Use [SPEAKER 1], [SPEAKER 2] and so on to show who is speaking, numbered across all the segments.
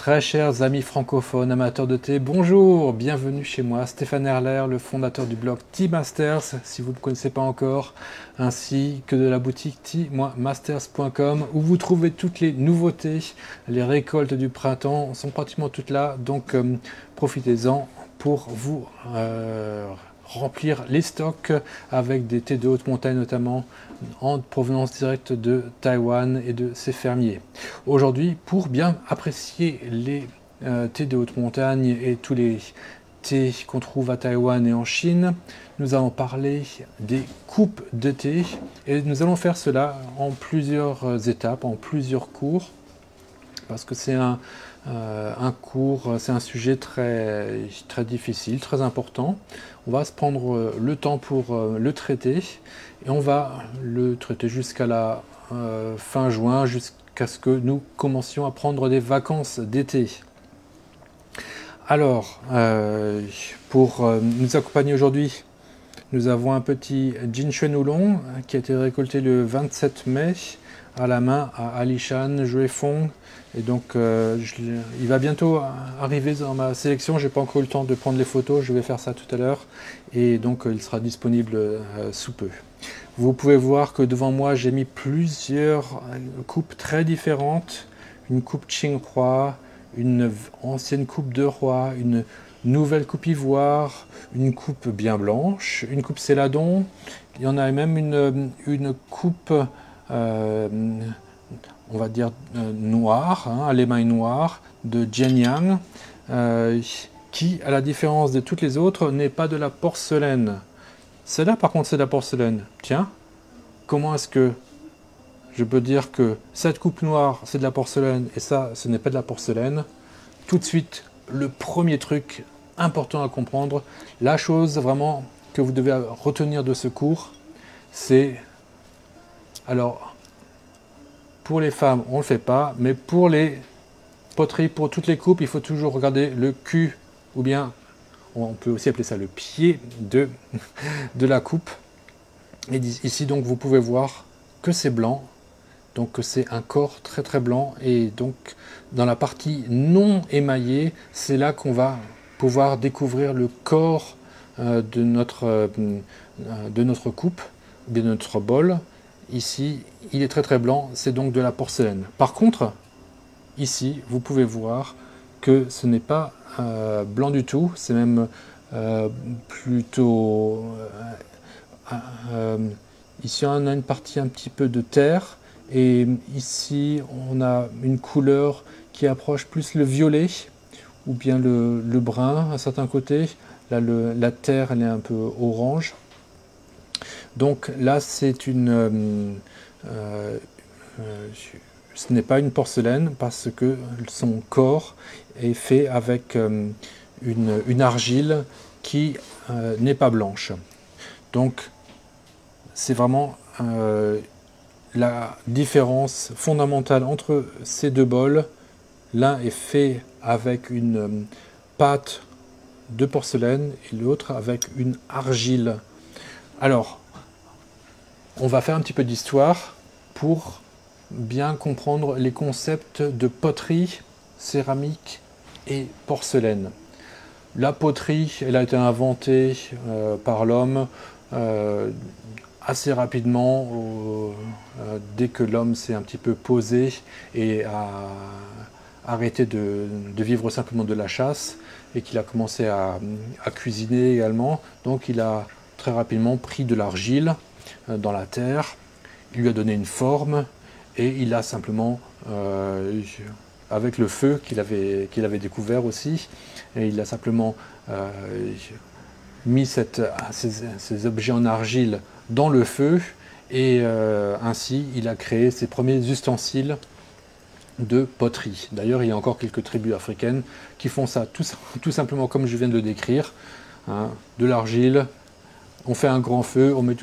[SPEAKER 1] Très chers amis francophones, amateurs de thé, bonjour, bienvenue chez moi, Stéphane Herler, le fondateur du blog Tea Masters, si vous ne me connaissez pas encore, ainsi que de la boutique tea-masters.com où vous trouvez toutes les nouveautés, les récoltes du printemps sont pratiquement toutes là, donc profitez-en pour vous remplir les stocks avec des thés de haute montagne notamment en provenance directe de Taïwan et de ses fermiers. Aujourd'hui, pour bien apprécier les thés de haute montagne et tous les thés qu'on trouve à Taïwan et en Chine, nous allons parler des coupes de thé et nous allons faire cela en plusieurs étapes, en plusieurs cours, parce que c'est un cours, c'est un sujet très difficile, très important. On va se prendre le temps pour le traiter et on va le traiter jusqu'à la fin juin, jusqu'à ce que nous commencions à prendre des vacances d'été. Alors, pour nous accompagner aujourd'hui, nous avons un petit Jinshen Oolong qui a été récolté le 27 mai à la main à Alishan Juefeng. Et donc, il va bientôt arriver dans ma sélection. Je n'ai pas encore eu le temps de prendre les photos. Je vais faire ça tout à l'heure. Et donc, il sera disponible sous peu. Vous pouvez voir que devant moi, j'ai mis plusieurs coupes très différentes. Une coupe Qinghua, une ancienne coupe de roi, une nouvelle coupe ivoire, une coupe bien blanche, une coupe céladon. Il y en a même une coupe... on va dire noir, à l'émail noir, de Jianyang, qui, à la différence de toutes les autres, n'est pas de la porcelaine. Celle-là, par contre, c'est de la porcelaine. Tiens, comment est-ce que je peux dire que cette coupe noire, c'est de la porcelaine, et ça, ce n'est pas de la porcelaine? Tout de suite, le premier truc important à comprendre, la chose vraiment que vous devez retenir de ce cours, c'est... Alors, pour les femmes, on ne le fait pas, mais pour les poteries, pour toutes les coupes, il faut toujours regarder le cul, ou bien, on peut aussi appeler ça le pied de la coupe. Et ici, donc, vous pouvez voir que c'est blanc, donc que c'est un corps très très blanc, et donc, dans la partie non émaillée, c'est là qu'on va pouvoir découvrir le corps de notre coupe, de notre bol. Ici, il est très très blanc, c'est donc de la porcelaine. Par contre, ici, vous pouvez voir que ce n'est pas blanc du tout, c'est même plutôt... ici, on a une partie un petit peu de terre, et ici, on a une couleur qui approche plus le violet, ou bien le brun à certains côtés. Là, la terre, elle est un peu orange. Donc là, c'est une... ce n'est pas une porcelaine parce que son corps est fait avec une argile qui n'est pas blanche. Donc, c'est vraiment la différence fondamentale entre ces deux bols. L'un est fait avec une pâte de porcelaine et l'autre avec une argile. Alors, on va faire un petit peu d'histoire pour bien comprendre les concepts de poterie, céramique et porcelaine. La poterie, elle a été inventée par l'homme assez rapidement, dès que l'homme s'est un petit peu posé et a arrêté de vivre simplement de la chasse et qu'il a commencé à cuisiner également. Donc il a très rapidement pris de l'argile dans la terre, il lui a donné une forme et il a simplement, avec le feu qu'il avait découvert aussi, et il a simplement mis ces objets en argile dans le feu et ainsi il a créé ses premiers ustensiles de poterie. D'ailleurs, il y a encore quelques tribus africaines qui font ça tout simplement comme je viens de le décrire, hein, de l'argile. On fait un grand feu, on met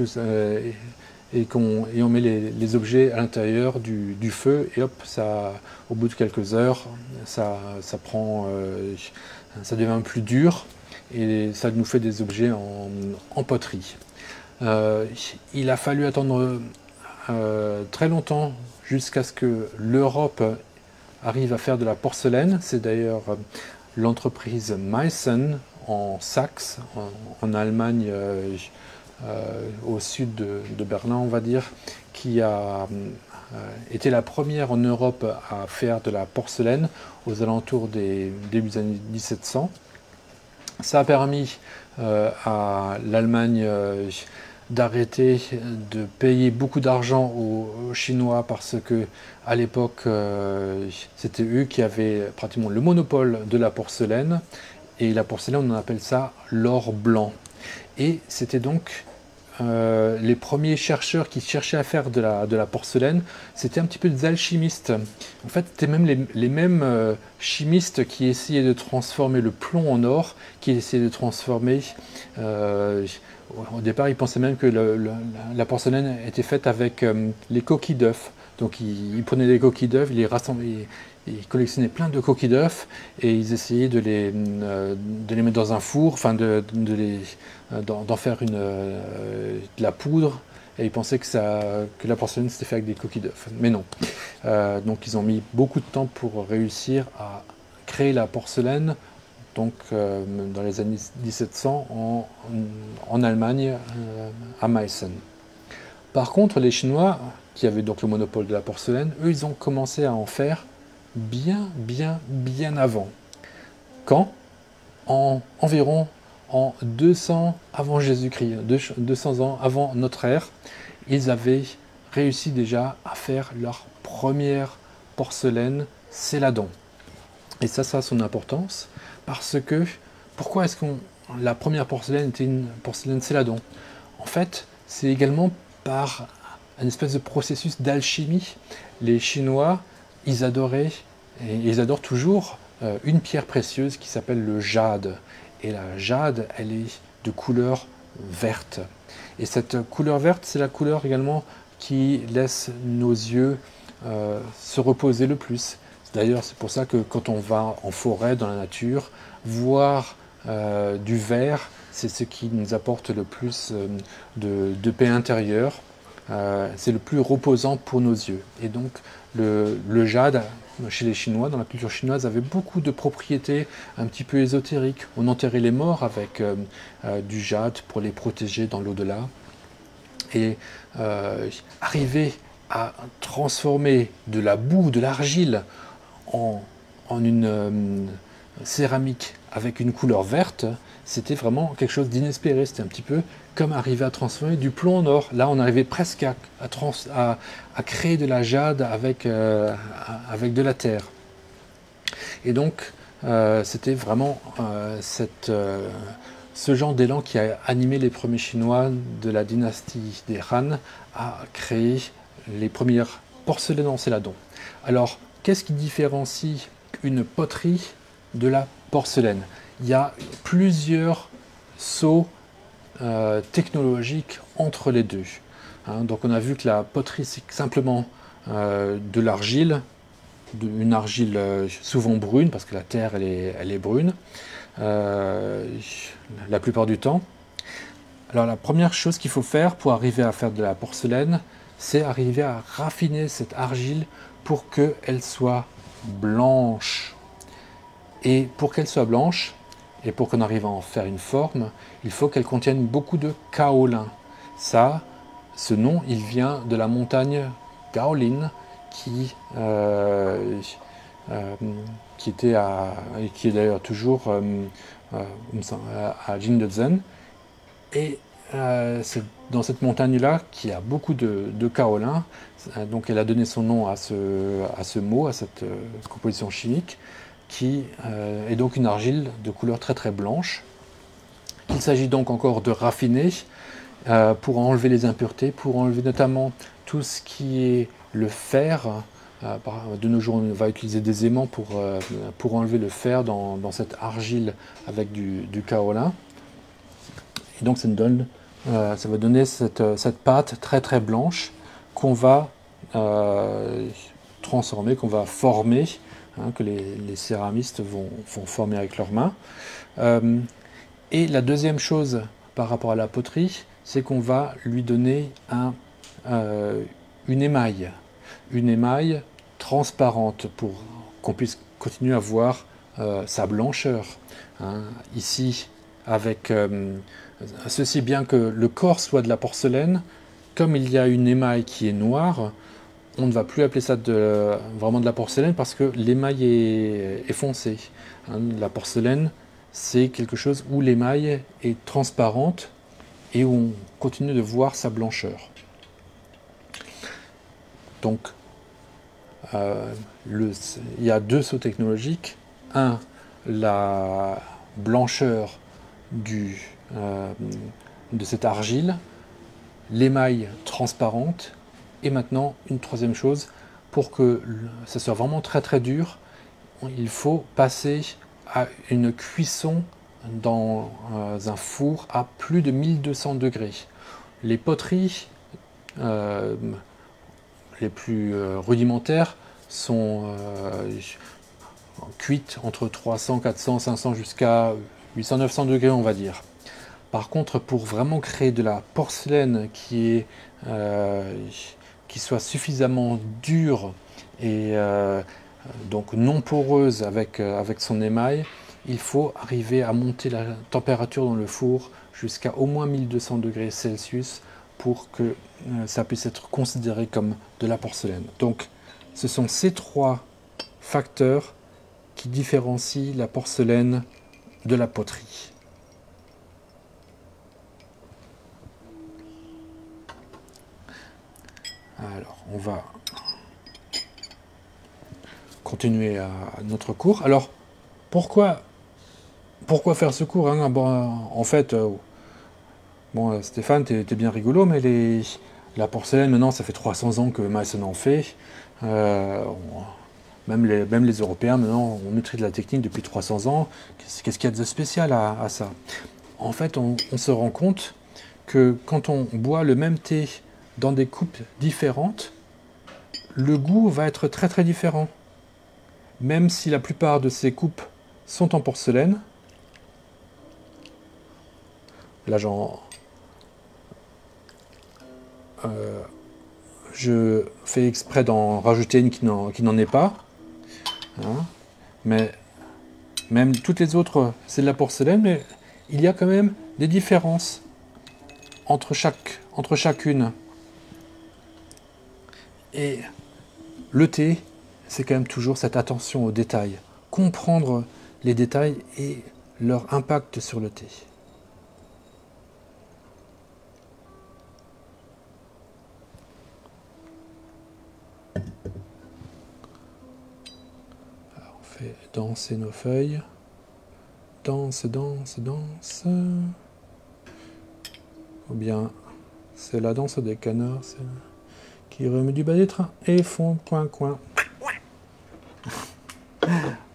[SPEAKER 1] et on met les objets à l'intérieur du feu et hop, au bout de quelques heures, ça devient plus dur et ça nous fait des objets en poterie. Il a fallu attendre très longtemps jusqu'à ce que l'Europe arrivent à faire de la porcelaine. C'est d'ailleurs l'entreprise Meissen en Saxe, en Allemagne, au sud de Berlin, on va dire, qui a été la première en Europe à faire de la porcelaine aux alentours des début des années 1700. Ça a permis à l'Allemagne d'arrêter de payer beaucoup d'argent aux Chinois parce que à l'époque c'était eux qui avaient pratiquement le monopole de la porcelaine, et la porcelaine on appelle ça l'or blanc, et c'était donc les premiers chercheurs qui cherchaient à faire de la porcelaine, c'était un petit peu des alchimistes. En fait, c'était même les mêmes chimistes qui essayaient de transformer le plomb en or, qui essayaient de transformer... au départ, ils pensaient même que la porcelaine était faite avec les coquilles d'œufs. Donc, ils prenaient des coquilles d'œufs, ils les rassemblaient, ils collectionnaient plein de coquilles d'œufs et ils essayaient de les mettre dans un four, enfin d'en faire de la poudre, et ils pensaient que la porcelaine c'était fait avec des coquilles d'œufs. Mais non. Donc ils ont mis beaucoup de temps pour réussir à créer la porcelaine, donc dans les années 1700 en Allemagne, à Meissen. Par contre, les Chinois, qui avaient donc le monopole de la porcelaine, eux ils ont commencé à en faire bien avant. Quand? Environ en 200 avant Jésus-Christ, 200 ans avant notre ère, ils avaient réussi déjà à faire leur première porcelaine Céladon. Et ça a son importance, parce que, pourquoi est-ce que la première porcelaine était une porcelaine Céladon? En fait, c'est également par un espèce de processus d'alchimie. Les Chinois, ils adoraient, et ils adorent toujours, une pierre précieuse qui s'appelle le jade. Et la jade, elle est de couleur verte. Et cette couleur verte, c'est la couleur également qui laisse nos yeux se reposer le plus. D'ailleurs, c'est pour ça que quand on va en forêt, dans la nature, voir du vert, c'est ce qui nous apporte le plus de paix intérieure. C'est le plus reposant pour nos yeux. Et donc, le jade, chez les Chinois, dans la culture chinoise, avait beaucoup de propriétés un petit peu ésotériques. On enterrait les morts avec du jade pour les protéger dans l'au-delà. Et arriver à transformer de la boue, de l'argile, en une céramique avec une couleur verte, c'était vraiment quelque chose d'inespéré. C'était un petit peu comme arriver à transformer du plomb en or. Là, on arrivait presque à créer de la jade avec de la terre. Et donc, c'était vraiment ce genre d'élan qui a animé les premiers Chinois de la dynastie des Han à créer les premières porcelaines en céladon. Alors, qu'est-ce qui différencie une poterie de la porcelaine? Il y a plusieurs sauts technologiques entre les deux. Donc on a vu que la poterie, c'est simplement de l'argile, une argile souvent brune, parce que la terre elle est brune la plupart du temps. Alors la première chose qu'il faut faire pour arriver à faire de la porcelaine, c'est arriver à raffiner cette argile pour qu'elle soit blanche. Et pour qu'elle soit blanche, et pour qu'on arrive à en faire une forme, il faut qu'elle contienne beaucoup de kaolin. Ce nom, il vient de la montagne Gaolin, qui est d'ailleurs toujours à Jingdezhen. Et c'est dans cette montagne-là qu'il y a beaucoup de kaolin. Donc elle a donné son nom à ce mot, à cette composition chimique, qui est donc une argile de couleur très très blanche. Il s'agit donc encore de raffiner pour enlever les impuretés, pour enlever notamment tout ce qui est le fer. De nos jours, on va utiliser des aimants pour enlever le fer dans cette argile avec du kaolin. Et donc ça va donner cette pâte très très blanche qu'on va transformer, qu'on va former, que les céramistes vont former avec leurs mains. Et la deuxième chose par rapport à la poterie, c'est qu'on va lui donner une émaille transparente pour qu'on puisse continuer à voir sa blancheur. Hein. Ici, avec ceci, bien que le corps soit de la porcelaine, comme il y a une émaille qui est noire, on ne va plus appeler ça vraiment de la porcelaine parce que l'émail est foncé. Hein. La porcelaine, c'est quelque chose où l'émaille est transparente et où on continue de voir sa blancheur. Donc, il y a deux sauts technologiques. Un, la blancheur de cette argile, l'émail transparente, et maintenant une troisième chose, pour que ça soit vraiment très très dur, il faut passer à une cuisson dans un four à plus de 1200 degrés. Les poteries les plus rudimentaires sont cuites entre 300, 400, 500 jusqu'à 800, 900 degrés, on va dire. Par contre, pour vraiment créer de la porcelaine qui soit suffisamment dure et donc non poreuse avec son émail, il faut arriver à monter la température dans le four jusqu'à au moins 1200 degrés Celsius pour que ça puisse être considéré comme de la porcelaine. Donc, ce sont ces trois facteurs qui différencient la porcelaine de la poterie. Alors, on va continuer à notre cours. Alors, pourquoi faire ce cours, hein? Bon, en fait, bon, Stéphane, t'es bien rigolo, mais la porcelaine, maintenant, ça fait 300 ans que Meissen en fait. Même les Européens, maintenant, on maîtrise la technique depuis 300 ans. Qu'est-ce qu'il y a de spécial à ça? En fait, on se rend compte que quand on boit le même thé dans des coupes différentes, le goût va être très très différent. Même si la plupart de ces coupes sont en porcelaine. Là, je fais exprès d'en rajouter une qui n'en est pas. Hein. Mais même toutes les autres, c'est de la porcelaine, mais il y a quand même des différences entre chacune. Et le thé, c'est quand même toujours cette attention aux détails. Comprendre les détails et leur impact sur le thé. Alors, on fait danser nos feuilles. Danse, danse, danse. Ou bien, c'est la danse des canards qui remet du bas des trains et font coin coin.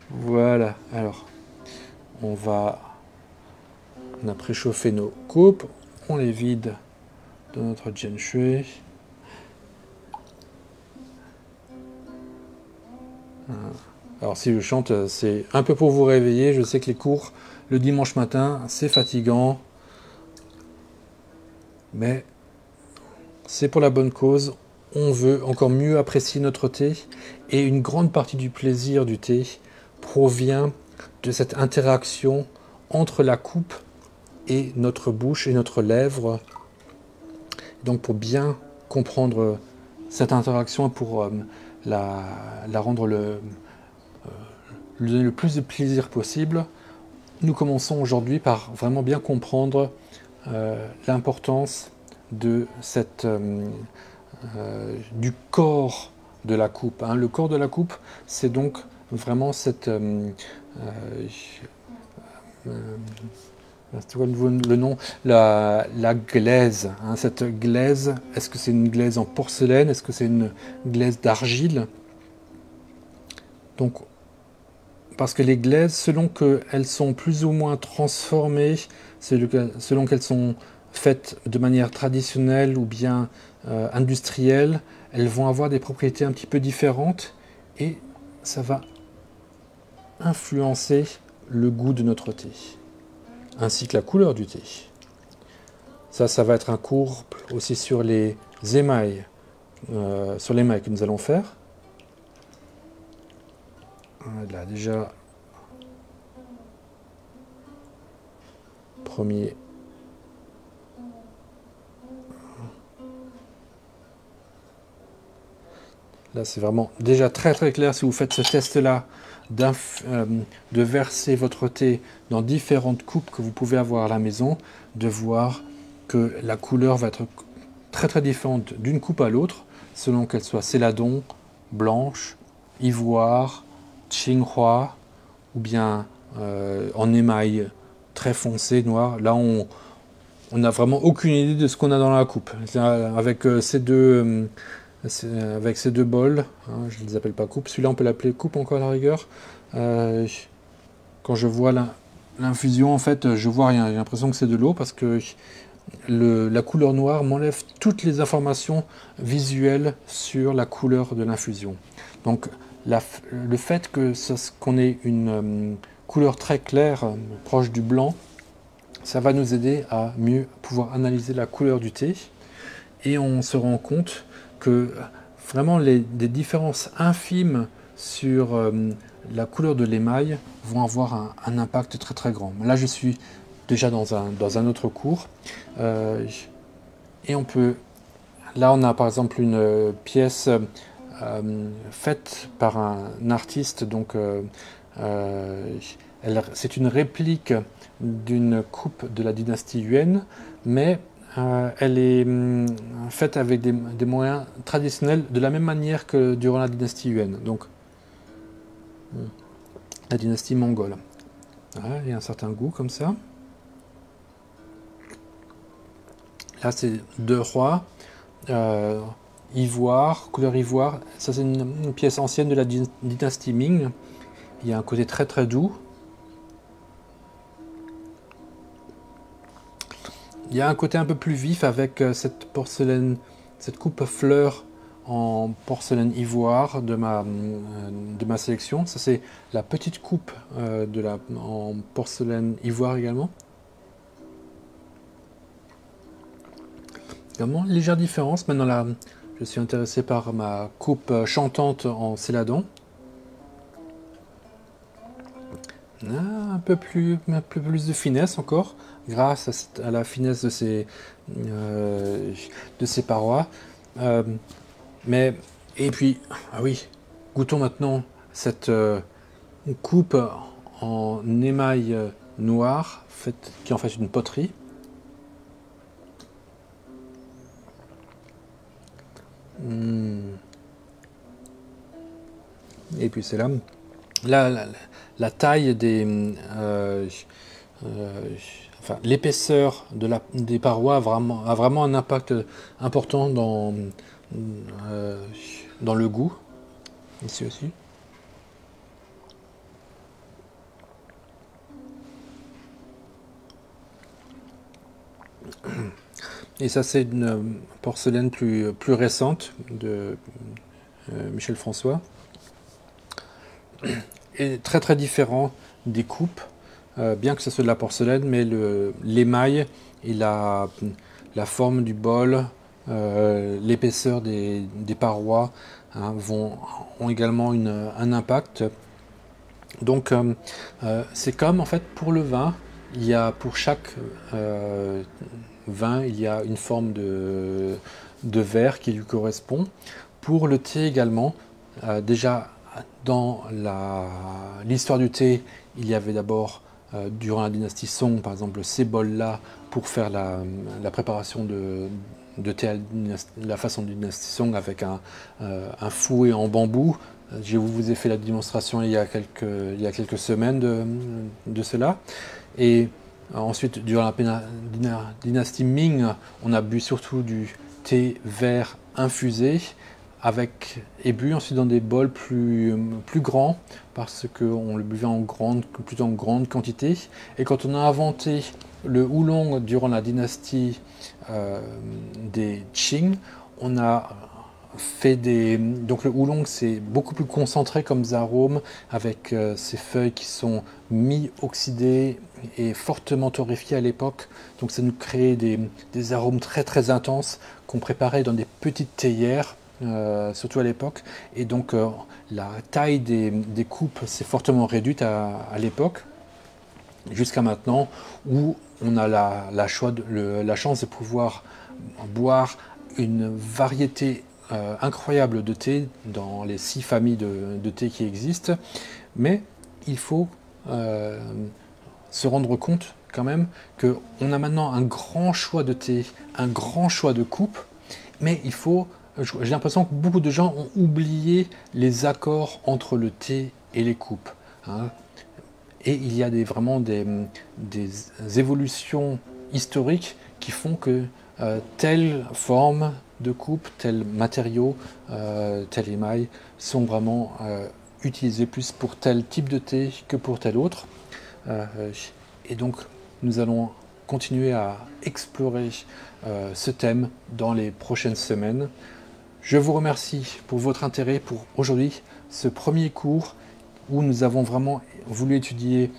[SPEAKER 1] Voilà, alors on a préchauffé nos coupes, on les vide de notre Jianshui. Alors si je chante, c'est un peu pour vous réveiller. Je sais que les cours le dimanche matin, c'est fatigant, mais c'est pour la bonne cause. On veut encore mieux apprécier notre thé, et une grande partie du plaisir du thé provient de cette interaction entre la coupe et notre bouche et notre lèvre. Donc pour bien comprendre cette interaction, pour la rendre lui donner le plus de plaisir possible, nous commençons aujourd'hui par vraiment bien comprendre l'importance de du corps de la coupe. Hein. Le corps de la coupe, c'est donc vraiment cette... c'est quoi le nom? La glaise. Hein. Cette glaise, est-ce que c'est une glaise en porcelaine? Est-ce que c'est une glaise d'argile? Donc, parce que les glaises, selon qu'elles sont plus ou moins transformées, selon qu'elles sont faites de manière traditionnelle ou bien industrielle, elles vont avoir des propriétés un petit peu différentes, et ça va influencer le goût de notre thé, ainsi que la couleur du thé. Ça va être un cours aussi sur les émails, que nous allons faire. Là, déjà, premier. Là, c'est vraiment déjà très très clair si vous faites ce test-là de verser votre thé dans différentes coupes que vous pouvez avoir à la maison, de voir que la couleur va être très très différente d'une coupe à l'autre, selon qu'elle soit céladon, blanche, ivoire, Tsinghua, ou bien en émail très foncé, noir. Là, on n'a vraiment aucune idée de ce qu'on a dans la coupe. Avec ces deux bols, hein, je ne les appelle pas coupes, celui-là on peut l'appeler coupe encore à la rigueur. Quand je vois l'infusion, en fait, je vois rien, j'ai l'impression que c'est de l'eau parce que la couleur noire m'enlève toutes les informations visuelles sur la couleur de l'infusion. Donc le fait qu'on ait une couleur très claire, proche du blanc, ça va nous aider à mieux pouvoir analyser la couleur du thé. Et on se rend compte que vraiment des différences infimes sur la couleur de l'émail vont avoir un impact très très grand. Là, je suis déjà dans un autre cours. Et on peut... Là, on a par exemple une pièce faite par un artiste. Donc, c'est une réplique d'une coupe de la dynastie Yuan, mais elle est faite avec des moyens traditionnels, de la même manière que durant la dynastie Yuan, donc la dynastie mongole. Voilà, il y a un certain goût comme ça. Là, c'est deux rois, ivoire, couleur ivoire. Ça, c'est une pièce ancienne de la dynastie Ming. Il y a un côté très très doux. Il y a un côté un peu plus vif avec cette porcelaine, cette coupe fleur en porcelaine ivoire de ma sélection. Ça, c'est la petite coupe en porcelaine ivoire également. Vraiment légère différence. Maintenant, là, je suis intéressé par ma coupe chantante en céladon. Un peu plus de finesse encore, grâce à la finesse de ces parois. Et puis, ah oui, goûtons maintenant cette coupe en émail noir, qui est en fait une poterie. Et puis c'est là. La taille enfin, l'épaisseur des parois a vraiment un impact important dans le goût. Ici aussi. Et ça, c'est une porcelaine plus récente de Michel François. Et très très différent des coupes, bien que ce soit de la porcelaine, mais l'émail et la forme du bol, l'épaisseur des parois hein, ont également un impact. Donc c'est comme en fait pour le vin, pour chaque vin, il y a une forme de verre qui lui correspond. Pour le thé également, déjà dans l'histoire du thé, il y avait d'abord, durant la dynastie Song, par exemple, ces bols-là pour faire la préparation de thé à la façon de dynastie Song avec un fouet en bambou. Je vous ai fait la démonstration il y a quelques semaines de cela. Et ensuite, durant la dynastie Ming, on a bu surtout du thé vert infusé et bu ensuite dans des bols plus grands parce qu'on le buvait plutôt en grande quantité. Et quand on a inventé le oolong durant la dynastie des Qing, on a fait donc le oolong, c'est beaucoup plus concentré comme arômes avec ces feuilles qui sont mi-oxydées et fortement torréfiées à l'époque. Donc ça nous créait des arômes très très intenses qu'on préparait dans des petites théières. surtout à l'époque. Et donc la taille des coupes s'est fortement réduite à l'époque, jusqu'à maintenant, où on a la chance de pouvoir boire une variété incroyable de thé dans les 6 familles de thé qui existent. Mais il faut se rendre compte quand même qu'on a maintenant un grand choix de thé, un grand choix de coupes, mais j'ai l'impression que beaucoup de gens ont oublié les accords entre le thé et les coupes, hein. Et il y a vraiment des évolutions historiques qui font que telle forme de coupe, tel matériau, tel émail sont vraiment utilisés plus pour tel type de thé que pour tel autre. Et donc nous allons continuer à explorer ce thème dans les prochaines semaines. Je vous remercie pour votre intérêt pour aujourd'hui, ce premier cours où nous avons vraiment voulu étudier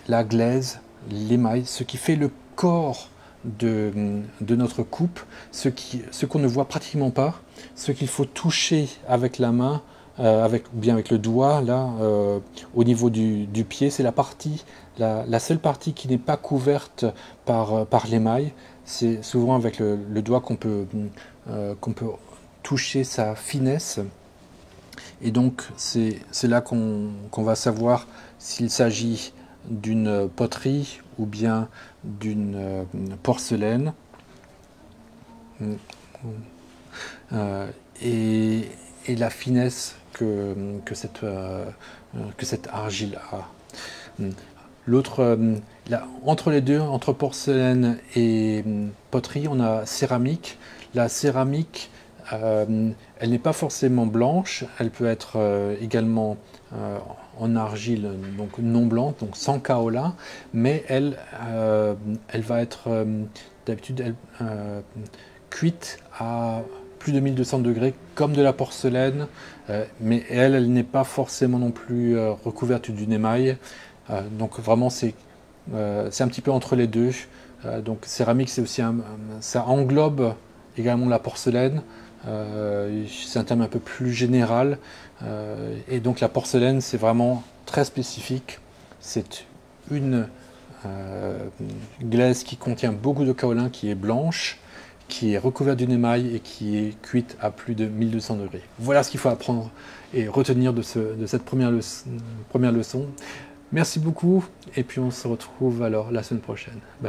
[SPEAKER 1] la glaise, l'émail, ce qui fait le corps de notre coupe, ce qu'on ne voit pratiquement pas, ce qu'il faut toucher avec la main, ou bien avec le doigt, là, au niveau du pied. C'est la seule partie qui n'est pas couverte par l'émail. C'est souvent avec le doigt qu'on peut toucher sa finesse. Et donc c'est là qu'on va savoir s'il s'agit d'une poterie ou bien d'une porcelaine. Et la finesse que cette argile a. Entre les deux, entre porcelaine et poterie, on a céramique. La céramique, elle n'est pas forcément blanche, elle peut être également en argile, donc non blanche, donc sans kaolin, mais elle va être d'habitude cuite à plus de 1200 degrés comme de la porcelaine, mais elle n'est pas forcément non plus recouverte d'une émail. Donc vraiment c'est un petit peu entre les deux. Donc céramique, c'est aussi ça englobe également la porcelaine. C'est un thème un peu plus général. Et donc la porcelaine, c'est vraiment très spécifique. C'est une glaise qui contient beaucoup de kaolin, qui est blanche, qui est recouverte d'une émail et qui est cuite à plus de 1200 degrés. Voilà ce qu'il faut apprendre et retenir de cette première leçon. Merci beaucoup et puis on se retrouve alors la semaine prochaine. Bye.